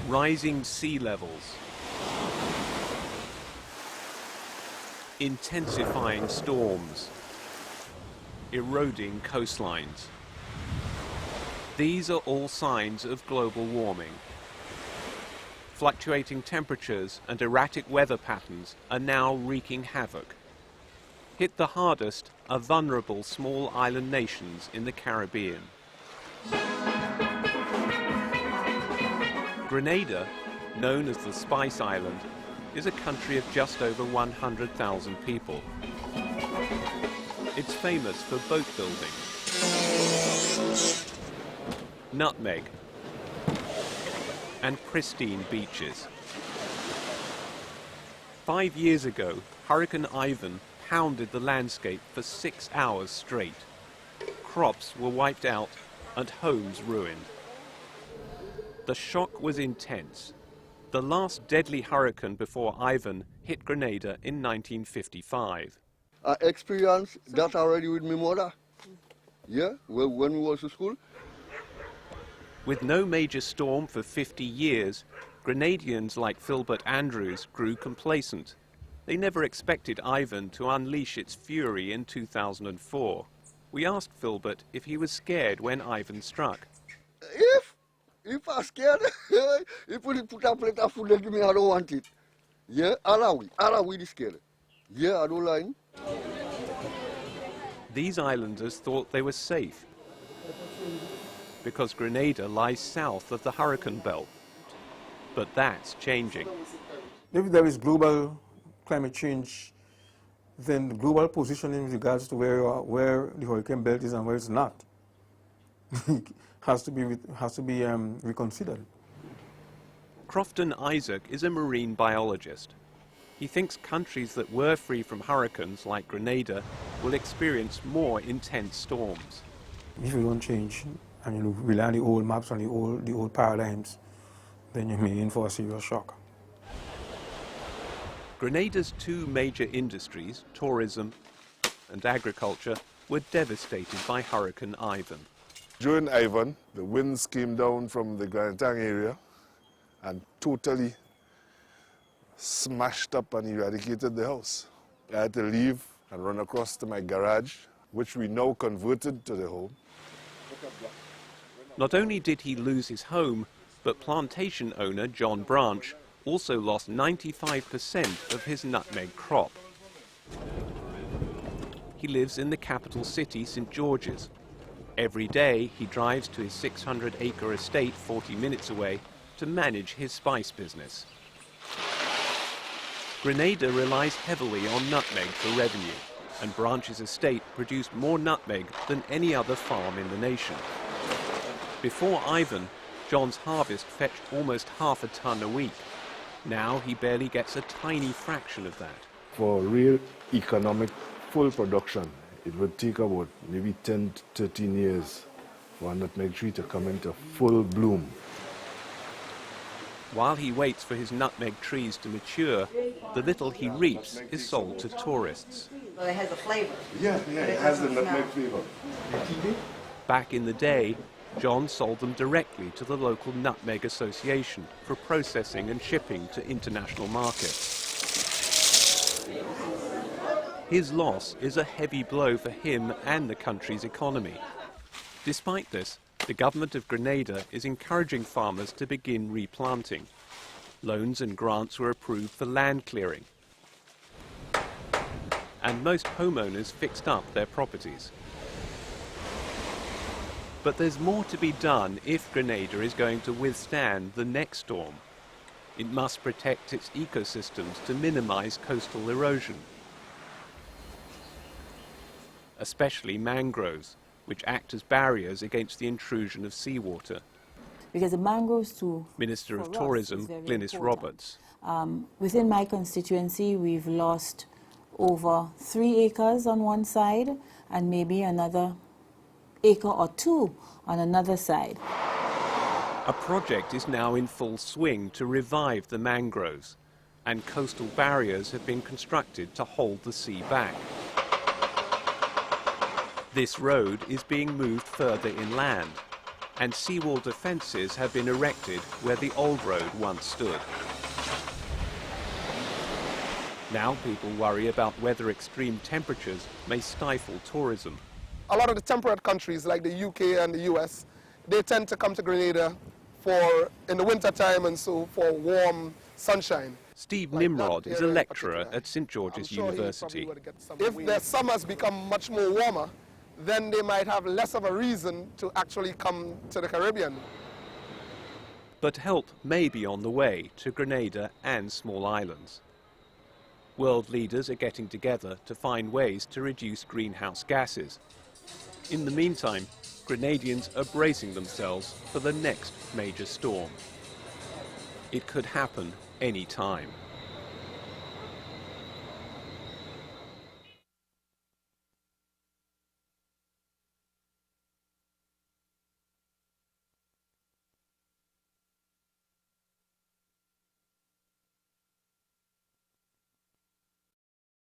Rising sea levels, intensifying storms, eroding coastlines. These are all signs of global warming. Fluctuating temperatures and erratic weather patterns are now wreaking havoc. Hit the hardest are vulnerable small island nations in the Caribbean. Grenada, known as the Spice Island, is a country of just over 100,000 people. It's famous for boat building, nutmeg, and pristine beaches. 5 years ago, Hurricane Ivan pounded the landscape for 6 hours straight. Crops were wiped out and homes ruined. The shock was intense. The last deadly hurricane before Ivan hit Grenada in 1955. I experienced that already with my mother. Yeah, when we was to school. With no major storm for 50 years, Grenadians like Philbert Andrews grew complacent. They never expected Ivan to unleash its fury in 2004. We asked Philbert if he was scared when Ivan struck. If I'm scared, if we put a plate of food and me, I don't want it. Yeah, allow it is scared. Yeah, I don't like it. These islanders thought they were safe because Grenada lies south of the hurricane belt. But that's changing. If there is global climate change, then the global position in regards to where the hurricane belt is and where it's not has to be reconsidered. Crofton Isaac is a marine biologist. He thinks countries that were free from hurricanes, like Grenada, will experience more intense storms. If you don't change and you rely on the old maps and the old paradigms, then you may in for a serious shock. Grenada's two major industries, tourism and agriculture, were devastated by Hurricane Ivan. During Ivan, the winds came down from the Grenada area and totally smashed up and eradicated the house. I had to leave and run across to my garage, which we now converted to the home. Not only did he lose his home, but plantation owner John Branch also lost 95% of his nutmeg crop. He lives in the capital city, St. George's. Every day he drives to his 600-acre estate 40 minutes away to manage his spice business. Grenada relies heavily on nutmeg for revenue, and Branch's estate produced more nutmeg than any other farm in the nation. Before Ivan, John's harvest fetched almost half a ton a week. Now he barely gets a tiny fraction of that. For real economic full production, it would take about maybe 10 to 13 years for a nutmeg tree to come into full bloom. While he waits for his nutmeg trees to mature, the little he reaps is sold to tourists. Well, it has a flavor. Yeah, it has the nutmeg flavor. Back in the day, John sold them directly to the local Nutmeg Association for processing and shipping to international markets. His loss is a heavy blow for him and the country's economy. Despite this, the government of Grenada is encouraging farmers to begin replanting. Loans and grants were approved for land clearing. And most homeowners fixed up their properties. But there's more to be done if Grenada is going to withstand the next storm. It must protect its ecosystems to minimize coastal erosion, especially mangroves, which act as barriers against the intrusion of seawater. Because the mangroves too. Minister of Tourism, Glynis Roberts. Within my constituency, we've lost over 3 acres on one side and maybe another acre or 2 on another side. A project is now in full swing to revive the mangroves, and coastal barriers have been constructed to hold the sea back. This road is being moved further inland. and seawall defences have been erected where the old road once stood. Now people worry about whether extreme temperatures may stifle tourism. A lot of the temperate countries like the UK and the US, they tend to come to Grenada in the winter time and so for warm sunshine. Steve Like Nimrod that is a area in lecturer particular. at St George's I'm sure he University. probably would get some If their summers become much more warmer, then they might have less of a reason to actually come to the Caribbean. But help may be on the way to Grenada and small islands. World leaders are getting together to find ways to reduce greenhouse gases. In the meantime, Grenadians are bracing themselves for the next major storm. It could happen any time.